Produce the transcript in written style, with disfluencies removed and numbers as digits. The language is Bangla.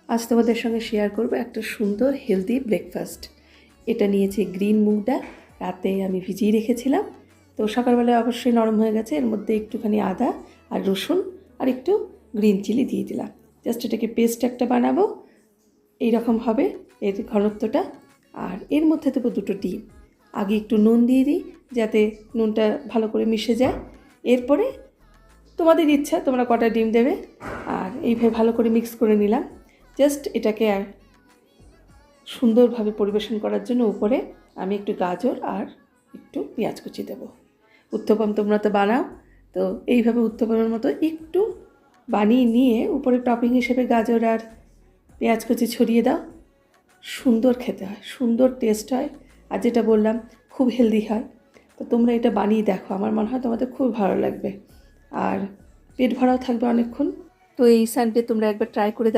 আজ তোমাদের সঙ্গে শেয়ার করব একটা সুন্দর হেলদি ব্রেকফাস্ট। এটা নিয়েছি গ্রিন মুগ ডাল, রাতে আমি ভিজিয়ে রেখেছিলাম, তো সকালবেলায় অবশ্যই নরম হয়ে গেছে। এর মধ্যে একটুখানি আদা আর রসুন আর একটু গ্রিন চিলি দিয়ে দিলাম। জাস্ট এটাকে পেস্ট একটা বানাবো, এইরকম হবে এর ঘনত্বটা। আর এর মধ্যে দেবো 2টো ডিম। আগে একটু নুন দিয়ে দিই যাতে নুনটা ভালো করে মিশে যায়। এরপরে তোমাদের ইচ্ছা তোমরা কটা ডিম দেবে। আর এইভাবে ভালো করে মিক্স করে নিলাম। জাস্ট এটাকে আর সুন্দরভাবে পরিবেশন করার জন্য উপরে আমি একটু গাজর আর একটু পেঁয়াজ কুচি দেবো। উত্তপম তোমরা তো বানাও, তো এইভাবে উত্তপমের মতো একটু বানিয়ে নিয়ে উপরে টপিং হিসেবে গাজর আর পেঁয়াজ কুচি ছড়িয়ে দাও। সুন্দর খেতে হয়, সুন্দর টেস্ট হয়, আর যেটা বললাম খুব হেলদি হয়। তো তোমরা এটা বানিয়ে দেখো, আমার মনে হয় তোমাদের খুব ভালো লাগবে আর পেট ভরাও থাকবে অনেকক্ষণ। তো এই সানডে তোমরা একবার ট্রাই করে দেখো।